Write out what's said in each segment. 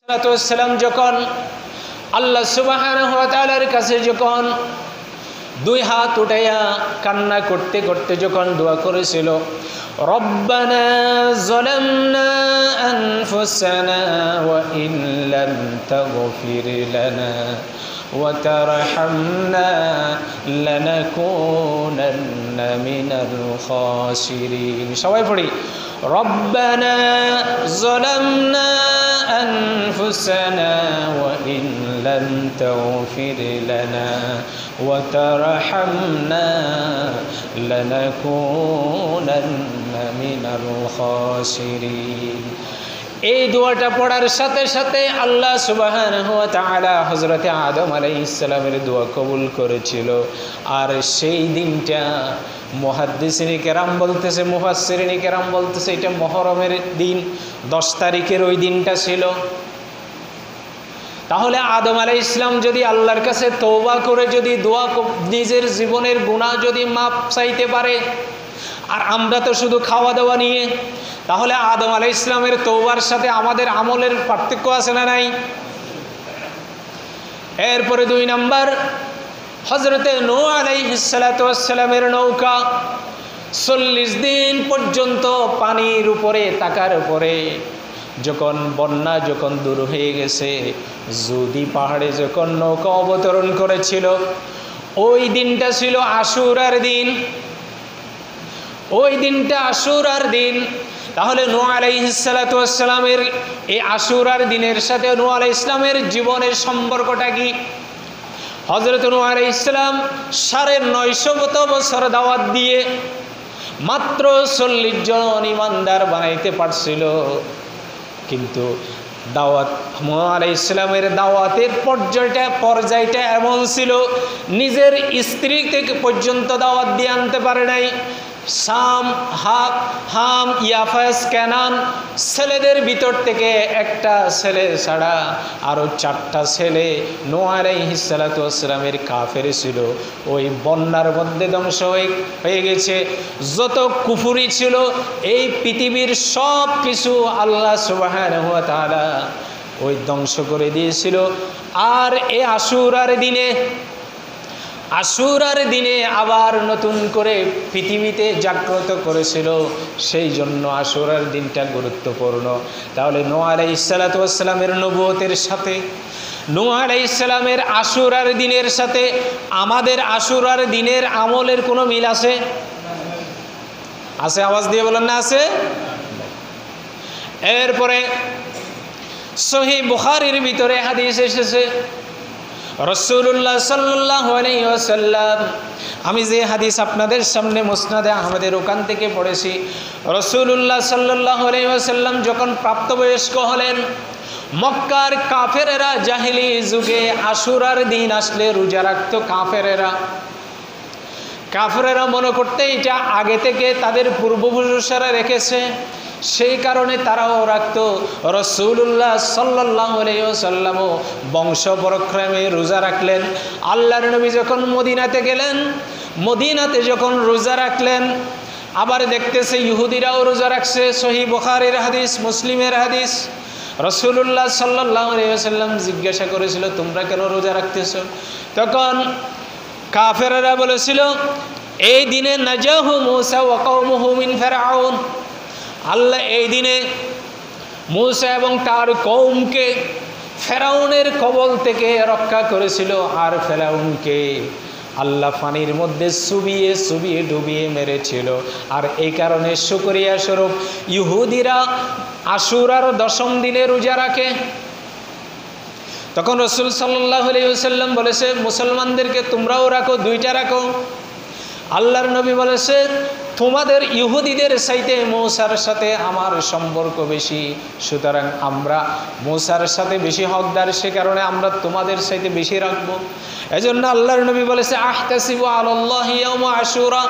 সালাম যখন আল্লাহ সুবহানাহু ওয়া তাআলার কাছে যখন দুই হাত উঠাইয়া কান্না করতে করতে যখন দোয়া করেছিল, রব্বানা যালামনা আনফুসানা ওয়া ইন লাম তাগফির লানা ওয়া তারহামনা লানাকুনান্না মিনাল খাসিরিন। সবাই পড়ি, রব্বানা যালামনা أنفسنا وإن لم تغفر لنا وترحمنا لنكونن من الخاسرين। এই দোয়াটা পড়ার সাথে সাথে আল্লাহ সুবহানাহু ওয়া তাআলা হযরতে আদম আলাইহিস সালামের দোয়া কবুল করেছিল। আর সেই দিনটা মুহাদ্দিসিনে কেরাম বলতেছে, মুফাসসিরিনে কেরাম বলতেছে এটা মুহররমের দিন, 10 তারিখের ওই দিনটা ছিল। তাহলে আদম আলাইহিস সালাম যদি আল্লাহর কাছে তওবা করে যদি দোয়া নিজের জীবনের গুনাহ যদি মাপ চাইতে পারে, আর আমরা তো শুধু খাওয়া দাওয়া নিয়ে, তাহলে আদম আলাইহিস সালামের তওবার সাথে আমাদের আমলের পার্থক্য আছে না নাই? এরপরে 2 নাম্বার, হযরতে নূহ আলাইহিস সালাতু ওয়াস সালামের নৌকা 40 দিন পর্যন্ত পানির উপরে থাকার পরে যখন বন্যা যখন দূর হয়ে গেছে, যদি পাহাড়ে যখন নৌকা অবতরণ করেছিল, ওই দিনটা ছিল আশুরার দিন। ওই দিনটা আশুরার দিন। তাহলে নূহ আলাইহিস সালাতু ওয়াস সালামের এই আশুরার দিনের সাথে নূহ আলাইহিস সালামের জীবনের সম্পর্কটা কি? হযরত নূহ আলাইহিস সালাম 950 বছর দাওয়াত দিয়ে মাত্র 40 জন ইমানদার বানাইতে পারছিল। কিন্তু দাওয়াত নূহ আলাইহিস সালামের দাওয়াতের পর্যায়টা এমন ছিল, নিজের স্ত্রী থেকে পর্যন্ত দাওয়াত দিয়ে আনতে পারে নাই। সাম, হাম, ইয়াফাস, কানান ছেলেদের ভিতর থেকে একটা ছেলে ছাড়া আরও 4টা ছেলে নূহ আলাইহিস সালাতু ওয়াস সালামের কাফের ছিল। ওই বন্যার মধ্যে ধ্বংস হয়ে গেছে। যত কুফরি ছিল এই পৃথিবীর সব কিছু আল্লাহ সুবহানাহু ওয়া তাআলা ওই ধ্বংস করে দিয়েছিল। আর এই আশুরার দিনে আবার নতুন করে পৃথিবীতে জাগ্রত করেছিল। সেই জন্য আশুরার দিনটা গুরুত্বপূর্ণ। তাহলে নূহ আলাইহিস সালাতু ওয়াস সালামের নবুয়তের সাথে নূহ আলাইহিস সালামের আশুরার দিনের সাথে আমাদের আশুরার দিনের আমলের কোনো মিল আছে? আছে? আওয়াজ দিয়ে বলেন না আছে? এরপরে সহিহ বুখারীর ভিতরে হাদিস এসেছে, রাসূলুল্লাহ সাল্লাল্লাহু আলাইহি ওয়াসাল্লাম, আমি যে হাদিস আপনাদের সামনে মুসনাদে আহমদের ওখান থেকে পড়েছি, রাসূলুল্লাহ সাল্লাল্লাহু আলাইহি ওয়াসাল্লাম যখন প্রাপ্তবয়স্ক হলেন, মক্কার কাফেরেরা জাহেলি যুগে আশুরার দিন আসলে রোজা রাখত। কাফেরেরা মনে করতে এটা আগে থেকে তাদের পূর্বপুরুষেরা রেখেছে, সেই কারণে তারাও রাখত। রাসূলুল্লাহ সাল্লাল্লাহু আলাইহি ওয়াসাল্লামও বংশ পরক্রমে রোজা রাখলেন। আল্লাহর নবী যখন মদিনাতে গেলেন, মদিনাতে যখন রোজা রাখলেন, আবার দেখতেছে ইহুদিরাও রোজা রাখছে। সহিহ বুখারীর হাদিস, মুসলিমের হাদিস। রাসূলুল্লাহ সাল্লাল্লাহু আলাইহি ওয়াসাল্লাম জিজ্ঞাসা করেছিল, তোমরা কেন রোজা রাখতেছো? তখন কাফেররা বলেছিল, এই দিনে নাজাহু মূসা ওয়া কওমুহু মিন ফিরআউন, আল্লাহ এই দিনে মূসা এবং তার কওমকে ফেরাউনের কবল থেকে রক্ষা করেছিল। আর ফেরাউনকে আল্লাহ পানির মধ্যে চুবিয়ে ডুবিয়ে মেরেছিল। আর এই কারণে শুকরিয়া স্বরূপ ইহুদিরা আশুরার 10ম দিনে রোজা রাখে। তখন রাসূল সাল্লাল্লাহু আলাইহি ওয়াসাল্লাম বলেছে, মুসলমানদেরকে তোমরাও রাখো, 2টা রাখো। আল্লাহর নবী বলেছে, তোমাদের ইহুদিদের চাইতে মূসার সাথে আমার সম্পর্ক বেশি, সুতরাং আমরা মূসার সাথে বেশি হকদার, সে কারণে আমরা তোমাদের চাইতে বেশি রাখবো। এজন্য আল্লাহর নবী বলেছে, আহতাসিবু আলাল্লাহি ইয়াউমা আশুরা,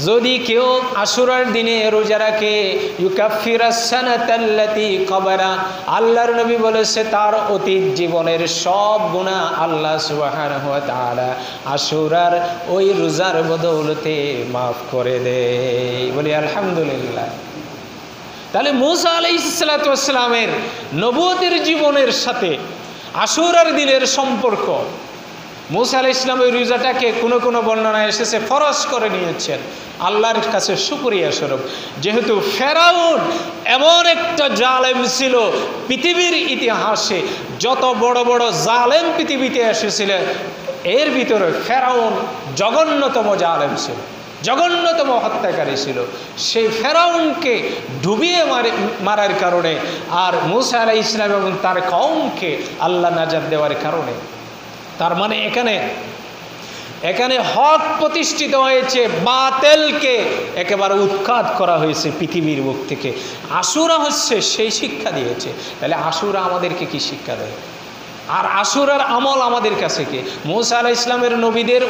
যদি কেউ আশুরার দিনে রোজা রাখে, ইউকাফিরাস সানাতাল্লাতি ক্বাবারা, আল্লাহর নবী বলেছে তার অতীত জীবনের সব গুনাহ আল্লাহ সুবহানাহু ওয়া তাআলা আশুরার ওই রোজার বদৌলতে মাফ করে দেয়। বলি আলহামদুলিল্লাহ। তাহলে মূসা আলাইহিস সালাতু ওয়াস সালামের নবুয়তের জীবনের সাথে আশুরার দিনের সম্পর্ক। মূসা আলাইহিস সালাম ওই রোজাটাকে কোনো কোনো বর্ণনায় এসেছে ফরজ করে নিয়েছেন আল্লাহর কাছে শুকরিয়া স্বরূপ। যেহেতু ফেরাউন এমন একটা জালেম ছিল, পৃথিবীর ইতিহাসে যত বড় বড় জালেম পৃথিবীতে এসেছিলেন এর ভিতরে ফেরাউন জঘন্যতম জালেম ছিল, জঘন্যতম হত্যাকারী ছিল। সেই ফেরাউনকে ডুবিয়ে মারার কারণে আর মূসা আলাইহিস সালাম এবং তার কওমকে আল্লাহ নাজাত দেওয়ার কারণে, তার মানে এখানে হক প্রতিষ্ঠিত হয়েছে, বাতিলকে একেবারে উৎখাত করা হয়েছে পৃথিবীর বুক থেকে। আশুরা হচ্ছে সেই শিক্ষা দিয়েছে। তাহলে আশুরা আমাদেরকে কি শিক্ষা দেয়? আর আশুরার আমল আমাদের কাছে কি? মূসা আলাইহিস সালামের নবীদের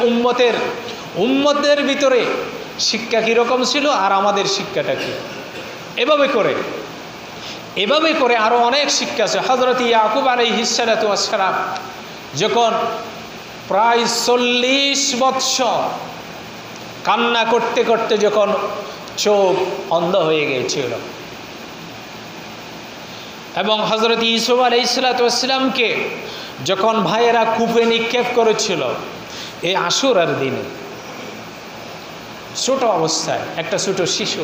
উম্মতের ভিতরে শিক্ষা কীরকম ছিল আর আমাদের শিক্ষাটা কি? এভাবে করে আরও অনেক শিক্ষা আছে। হযরত ইয়াকুব আলাইহিস সালাতু ওয়াস সালাম যখন প্রায় 40 বৎসর কান্না করতে করতে যখন চোখ অন্ধ হয়ে গিয়েছিল এবং হযরত ইউসুফ আলাইহিস সালাতু ওয়াস সালামকে যখন ভাইয়েরা কূপে নিক্ষেপ করেছিল এই আশুরার দিনে, ছোট অবস্থায় একটা ছোট শিশু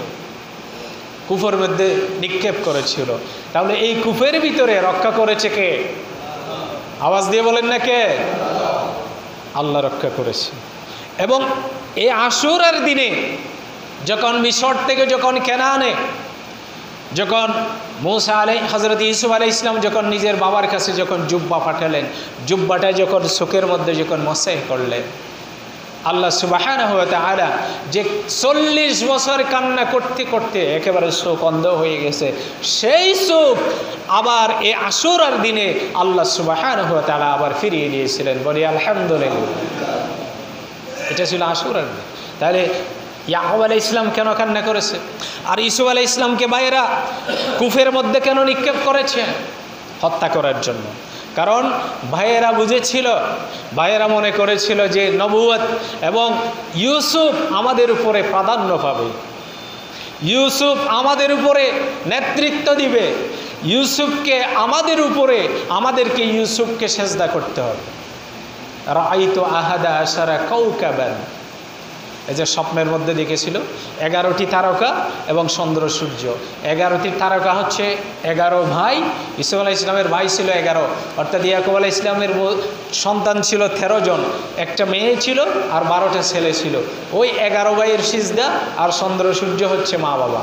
কূপের মধ্যে নিক্ষেপ করেছিল, তাহলে এই কূপের ভিতরে রক্ষা করেছে কে? আওয়াজ দিয়ে বলেন না কে? আল্লাহ রক্ষা করেছে। এবং এই আশুরার দিনে যখন মিশর থেকে যখন কেনানে যখন হযরত ইউসুফ আলাইহিস সালাম যখন নিজের বাবার কাছে যখন জুব্বা পাঠালেন, জুব্বাটা যখন চোখের মধ্যে যখন মসেহ করলেন, আল্লাহ সুবহানাহু ওয়া তাআলা যে 40 বছর কান্না করতে করতে একেবারে চোখ অন্ধ হয়ে গেছে, সেই চোখ আবার এই আশুরার দিনে আল্লাহ সুবহানাহু ওয়া তাআলা আবার ফিরিয়ে দিয়েছিলেন। বলি আলহামদুলিল্লাহ। এটা ছিল আশুরার দিন। তাহলে ইয়াকুব আলাইহিস সালাম কেন কান্না করেছে? আর ইউসুফ আলাইহিস সালামকে ভাইয়েরা কূপের মধ্যে কেন নিক্ষেপ করেছে? হত্যা করার জন্য। কারণ ভাইয়েরা বুঝেছিল, ভাইয়েরা মনে করেছিল যে নবুয়ত এবং ইউসুফ আমাদের উপরে প্রাধান্য পাবে, ইউসুফ আমাদের উপরে নেতৃত্ব দিবে, আমাদেরকে ইউসুফকে সেজদা করতে হবে। রাআইতু আহাদা আশারা কাওকাবান, এই যে স্বপ্নের মধ্যে দেখেছিল 11টি তারকা এবং চন্দ্র সূর্য। 11টি তারকা হচ্ছে 11 ভাই, ইউসুফ আলাইহিস সালামের ভাই ছিল 11, অর্থাৎ ইয়াকুব আলাইহিস সালামের সন্তান ছিল 13 জন, একটা মেয়ে ছিল আর 12টা ছেলে ছিল। ওই 11 ভাইয়ের সিজদা আর চন্দ্র সূর্য হচ্ছে মা বাবা।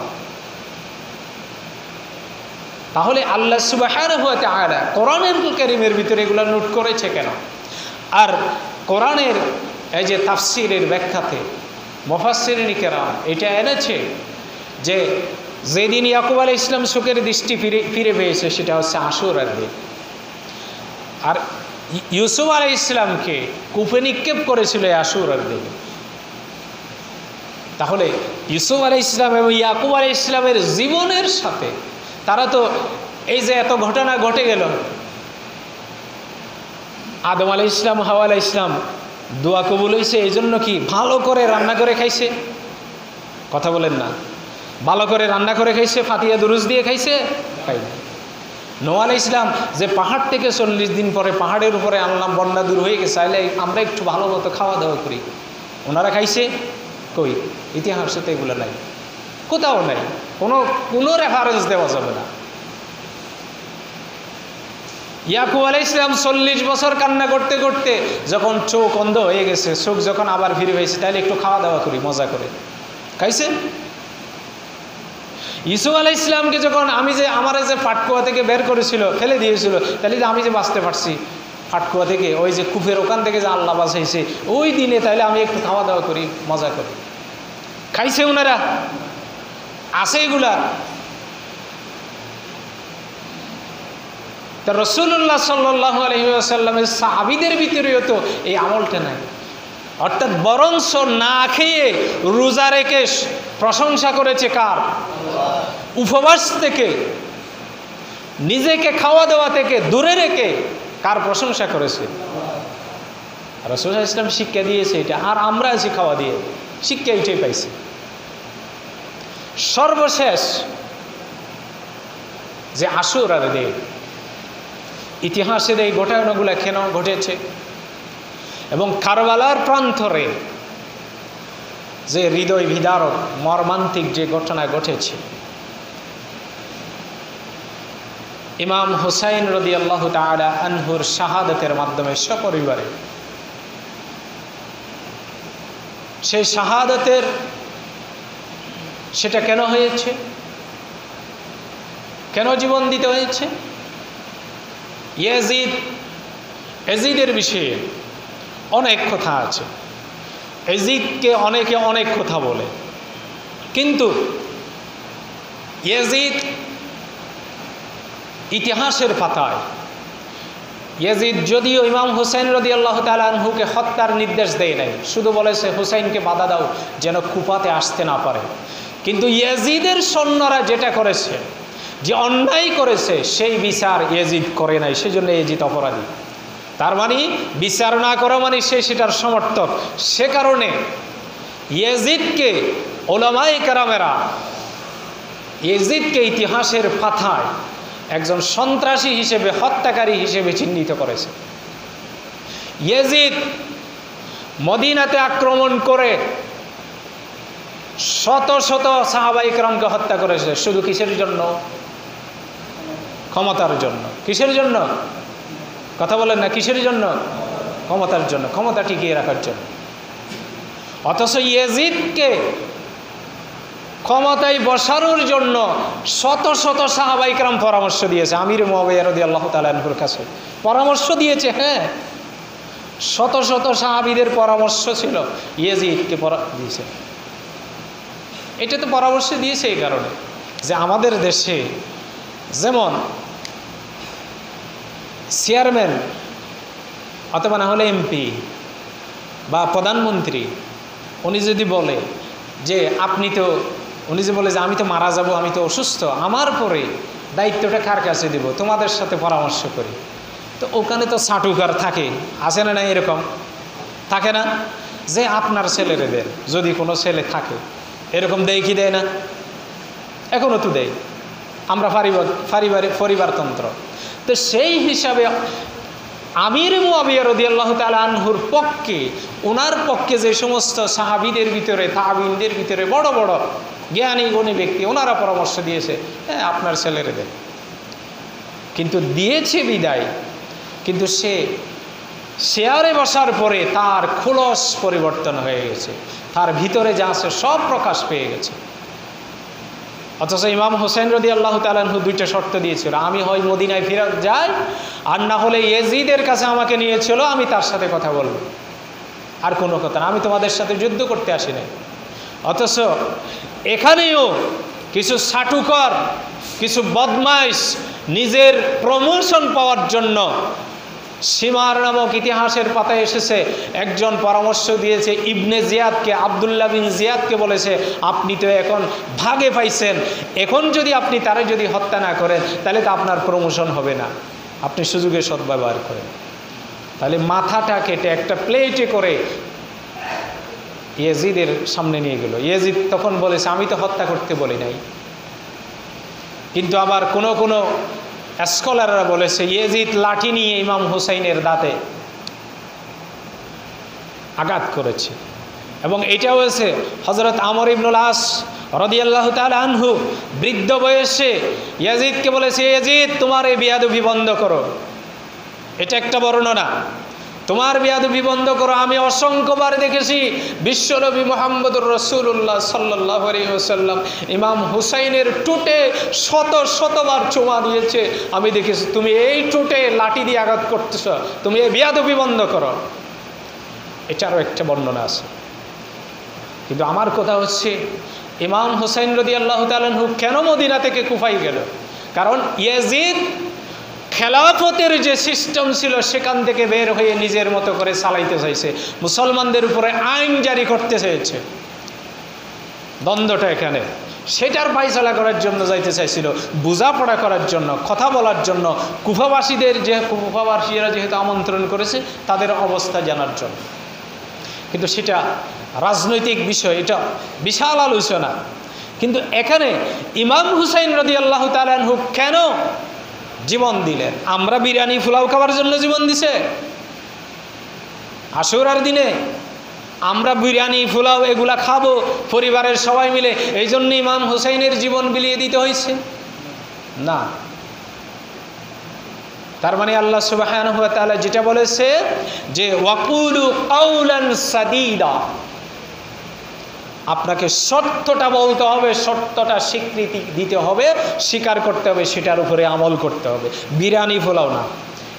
তাহলে আল্লাহ সুবহানাহু ওয়া তাআলা কোরআনুল কারীমের ভিতরে এগুলো নোট করেছে কেন? আর কোরআনের এই যে তাফসীরের ব্যাখ্যাতে মুফাসসিরিন কেরাম এটা এনেছে যে যেদিন ইয়াকুব আলাইহিস সালাম চোখের দৃষ্টি ফিরে পেয়েছে সেটা হচ্ছে আশুরার দিন। আর ইউসুফ আলাইহিস সালামকে কূপে নিক্ষেপ করেছিল আশুরার দিন। তাহলে ইউসুফ আলাইহিস সালাম এবং ইয়াকুব আলাইহিস সালামের জীবনের সাথে তারা তো এই যে এত ঘটনা ঘটে গেল, আদম আলাইহিস সালাম হাওয়া আলাইহিস সালাম দোয়া কবুল হয়েছে এই জন্য কি ভালো করে রান্না করে খাইছে? কথা বলেন না। ভালো করে রান্না করে খাইছে, ফাতিহা দুরুজ দিয়ে খাইছে? খাই না। নূহ আলাইহিস সালাম যে পাহাড় থেকে 40 দিন পরে পাহাড়ের উপরে আনলাম, বন্যা দূর হয়ে গেছে, চাইলে আমরা একটু ভালো মতো খাওয়া দাওয়া করি, ওনারা খাইছে? কই? ইতিহাসে তো এগুলো নাই, কোথাও নাই, কোনো রেফারেন্স দেওয়া যাবে না। ইয়াকুব আলাইহিস সালাম 40 বছর কান্না করতে করতে যখন চোখ অন্ধ হয়ে গেছে, চোখ যখন আবার ফিরে পেয়েছে, তাহলে একটু খাওয়া দাওয়া করি, মজা করে খাইছে? ইউসুফ আলাইহিস সালামকে যখন আমারে যে ফাটকুয়া থেকে বের করেছিল, ফেলে দিয়েছিল, তাহলে যে আমি যে বাঁচতে পারছি ফাটকুয়া থেকে, ওই যে কূপের ওখান থেকে যে আল্লাহ বাঁচাইছে ওই দিনে, তাহলে আমি একটু খাওয়া দাওয়া করি, মজা করি। খাইছে ওনারা? আছে এগুলা? তা রাসূলুল্লাহ সাল্লাল্লাহু আলাইহি ওয়াসাল্লামের সাহাবীদের ভিতরেও তো এই আমলটা নাই। অর্থাৎ বরঞ্চ না খেয়ে রোজা রেখে প্রশংসা করেছে কার? উপবাস থেকে, নিজেকে খাওয়া দাওয়া থেকে দূরে রেখে কার প্রশংসা করেছে? রাসূল সাল্লাল্লাহু আলাইহি ওয়াসাল্লাম শিক্ষা দিয়েছে এটা, আর আমরা আছি খাওয়া দিয়ে, শিক্ষা এটাই পাইছি। সর্বশেষ যে আশুরার দিন, ইতিহাসের এই ঘটনাগুলো কেন ঘটেছে এবং কারবালার প্রান্তরে যে হৃদয় বিদারক মর্মান্তিক যে ঘটনা ঘটেছে, ইমাম হুসাইন রাদিয়াল্লাহু তাআলা আনহুর শাহাদাতের মাধ্যমে সপরিবারে, সেই শাহাদাতের সেটা কেন হয়েছে, কেন জীবন দিতে হয়েছে? ইয়াজিদের বিষয়ে অনেক কথা আছে। ইয়াজিদকে অনেকে অনেক কথা বলে, কিন্তু ইয়াজিদ ইতিহাসের পাতায়, ইয়াজিদ যদিও ইমাম হুসাইন রাদিয়াল্লাহু তাআলা আনহুকে হত্যার নির্দেশ দেয় নাই, শুধু বলেছে হুসাইনকে বাধা দাও যেন কুফাতে আসতে না পারে, কিন্তু ইয়াজিদের সৈন্যরা যেটা করেছে, যে অন্যায় করেছে, সেই বিচার ইয়াজিদ করে নাই, সেজন্য ইয়াজিদ অপরাধী। তার মানে বিচার না করা মানে সে সেটার সমর্থক। সে কারণে ইয়াজিদকে উলামায়ে কেরামেরা ইয়াজিদকে ইতিহাসের পাতায় একজন সন্ত্রাসী হিসেবে, হত্যাকারী হিসেবে চিহ্নিত করেছে। ইয়াজিদ মদিনাতে আক্রমণ করে শত শত সাহাবায়ে কেরামকে হত্যা করেছে, শুধু কিসের জন্য? ক্ষমতার জন্য। কিসের জন্য? কথা বলেন না, কিসের জন্য? ক্ষমতার জন্য, ক্ষমতা টিকিয়ে রাখার জন্য। অথচ ইয়াজিদকে ক্ষমতায় বসানোর জন্য শত শত সাহাবায়ে কেরাম পরামর্শ দিয়েছে। আমির মুআবিয়া রাদিয়াল্লাহু তাআলা আনহুর কাছে পরামর্শ দিয়েছে। হ্যাঁ, শত শত সাহাবীদের পরামর্শ ছিল, ইয়াজিদকে দিয়েছে। এটা তো পরামর্শ দিয়েছে এই কারণে যে আমাদের দেশে যেমন চেয়ারম্যান অথবা না হলে এমপি বা প্রধানমন্ত্রী, উনি যদি বলে যে আপনি তো, উনি যে বলে যে আমি তো মারা যাব, আমি তো অসুস্থ, আমার পরে দায়িত্বটা কার কাছে দেব, তোমাদের সাথে পরামর্শ করি, তো ওখানে তো সাটুকার থাকে, আছে না? না এরকম থাকে না যে আপনার ছেলেরে দেন, যদি কোনো ছেলে থাকে, এরকম দেয় কি দেয় না? এখনও তো দেয়। আমরা পরিবারতন্ত্র। তো সেই হিসাবে আমির মুআবিয়া রাদিয়াল্লাহু তাআলা আনহুর পক্ষে, ওনার পক্ষে যে সমস্ত সাহাবীদের ভিতরে, তাবিঈনদের ভিতরে বড় বড় জ্ঞানী গুণী ব্যক্তি, ওনারা পরামর্শ দিয়েছে, হ্যাঁ আপনার ছেলেরে দেন। কিন্তু দিয়েছে বিদায়, কিন্তু সে চেয়ারে বসার পরে তার খোলস পরিবর্তন হয়ে গেছে, তার ভিতরে যা আছে সব প্রকাশ পেয়ে গেছে। অথচ ইমাম হুসাইন রাদিয়াল্লাহু তাআলা আনহু দুইটা শর্ত দিয়েছিল, আমি হয় মদিনায় ফেরত যাই, আর না হলে ইয়াজিদের কাছে আমাকে নিয়েছিল, আমি তার সাথে কথা বলবো, আর কোনো কথা না, আমি তোমাদের সাথে যুদ্ধ করতে আসি নাই। অথচ এখানেও কিছু সাটুকর, কিছু বদমাইশ নিজের প্রমোশন পাওয়ার জন্য, সীমার নামক ইতিহাসের পাতায় এসেছে, একজন পরামর্শ দিয়েছে ইবনে জিয়াদকে, আব্দুল্লাহ বিন জিয়াদকে বলেছে, আপনি তো এখন ভাগে পাইছেন, এখন যদি আপনি তারে যদি হত্যা না করেন তাহলে তো আপনার প্রমোশন হবে না, আপনি সুযোগের সদ্ব্যবহার করেন। তাহলে মাথাটা কেটে একটা প্লেটে করে ইয়াজিদের সামনে নিয়ে গেল। ইয়াজিদ তখন বলেছে, আমি তো হত্যা করতে বলি নাই, কিন্তু আবার কোনো কোনো স্কলাররা বলেছে ইয়াজিদ লাঠি নিয়ে ইমাম হুসাইনের দাঁতে আঘাত করেছে। এবং এটাও হয়েছে হযরত আমর ইবনুল আস রাদিয়াল্লাহু তাআলা আনহু বৃদ্ধ বয়সে ইয়াজিদকে বলেছে, ইয়াজিদ তোমার এই বেয়াদবি বন্ধ করো। এটা একটা বর্ণনা, তোমার বেয়াদবি বন্ধ করো। আমি অসংখ্যবার দেখেছি বিশ্বনবী মুহাম্মদুর রাসূলুল্লাহ সাল্লাল্লাহু আলাইহি ওয়াসাল্লাম ইমাম হুসাইনের টুটে শত শতবার চুমা দিয়েছে, আমি দেখেছি। তুমি এই টুটে লাঠি দিয়ে আঘাত করতেছ, তুমি এই বেয়াদবি বন্ধ করো। এটারও একটা বর্ণনা আছে। কিন্তু আমার কথা হচ্ছে, ইমাম হুসাইন রাদিয়াল্লাহু তাআলা আনহু কেন মদিনা থেকে কুফায় গেল? কারণ ইয়াজিদ খেলাফতের যে সিস্টেম ছিল সেখান থেকে বের হয়ে নিজের মতো করে চালাইতে চাইছে, মুসলমানদের উপরে আইন জারি করতে চেয়েছে। দ্বন্দ্বটা এখানে, সেটার ফায়সালা করার জন্য যাইতে চাইছিল, বোঝাপড়া করার জন্য, কথা বলার জন্য, কুফাবাসীরা যেহেতু আমন্ত্রণ করেছে তাদের অবস্থা জানার জন্য। কিন্তু সেটা রাজনৈতিক বিষয়, এটা বিশাল আলোচনা। কিন্তু এখানে ইমাম হুসাইন রাদিয়াল্লাহু তাআলা আনহু কেন জীবন দিলেন? আমরা বিরিয়ানি পোলাও খাওয়ার জন্য জীবন দিছে? আশুরার দিনে আমরা বিরিয়ানি পোলাও এগুলা খাবো পরিবারের সবাই মিলে, এই জন্য ইমাম হুসাইনের জীবন বিলিয়ে দিতে হয়েছে? না। তার মানে আল্লাহ সুবহানাহু ওয়া তাআলা যেটা বলেছে যে ওয়াকুলু কাওলান সাদীদা, আপনাকে সত্যটা বলতে হবে, সত্যটা স্বীকৃতি দিতে হবে, স্বীকার করতে হবে, সেটার উপরে আমল করতে হবে। বিরিয়ানি পোলাও না,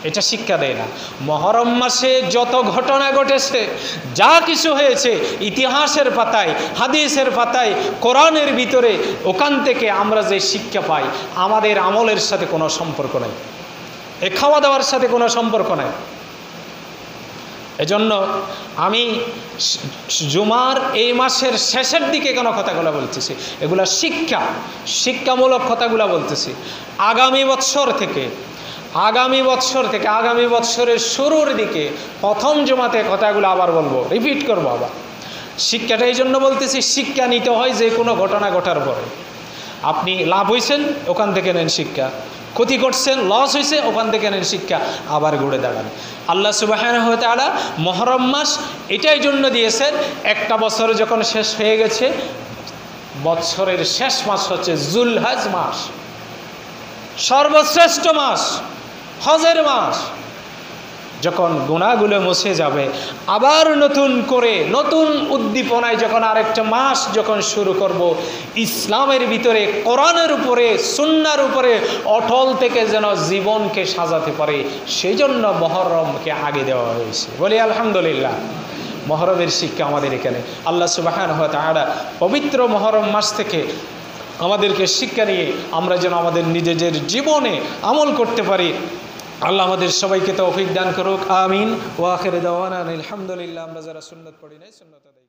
এটা শিক্ষা দেয় না। মহরম মাসে যত ঘটনা ঘটেছে, যা কিছু হয়েছে ইতিহাসের পাতায়, হাদিসের পাতায়, কোরআনের ভিতরে, ওখান থেকে আমরা যে শিক্ষা পাই আমাদের আমলের সাথে কোনো সম্পর্ক নাই, এ খাওয়া দাওয়ার সাথে কোনো সম্পর্ক নাই। এজন্য আমি জুমার এই মাসের শেষের দিকে কেন কথাগুলো বলতেছি, এগুলা শিক্ষামূলক কথাগুলো বলতেছি। আগামী বছর থেকে আগামী বছরের শুরুর দিকে প্রথম জুমাতে কথাগুলো আবার বলবো, রিপিট করবো আবার। শিক্ষাটা এই জন্য বলতেছি, শিক্ষা নিতে হয় যে কোনো ঘটনা ঘটার পরে। আপনি লাভ হয়েছেন, ওখান থেকে নেন শিক্ষা। ক্ষতি করছেন, লস হয়েছে, ওখান থেকে নেন শিক্ষা, আবার ঘুরে দাঁড়ান। আল্লাহ সুবহানাহু ওয়া তাআলা মুহররম মাস এটাই জন্য দিয়েছেন, একটা বছর যখন শেষ হয়ে গেছে, বছরের শেষ মাস হচ্ছে যুলহজ মাস, সর্বশ্রেষ্ঠ মাস, হজের মাস। যখন গুনাহগুলো মুছে যাবে, আবার নতুন করে নতুন উদ্দীপনায় যখন আরেকটা মাস যখন শুরু করব, ইসলামের ভিতরে কোরআনের উপরে সুন্নাহর উপরে অটল থেকে যেন জীবনকে সাজাতে পারে, সেই জন্য মুহররমকে আগে দেওয়া হয়েছে। বলি আলহামদুলিল্লাহ। মুহররমের শিক্ষা আমাদের এখানে। আল্লাহ সুবহানাহু ওয়া তাআলা পবিত্র মুহররম মাস থেকে আমাদেরকে শিক্ষা নিয়ে আমরা যেন আমাদের নিজেদের জীবনে আমল করতে পারি। আল্লাহ আমাদের সবাইকে তৌফিক দান করুক, আমিন। ওয়া আখিরু দাওয়ানা আলহামদুলিল্লাহ। আমরা যারা সুন্নাত পড়ি নাই সুন্নাত আদায়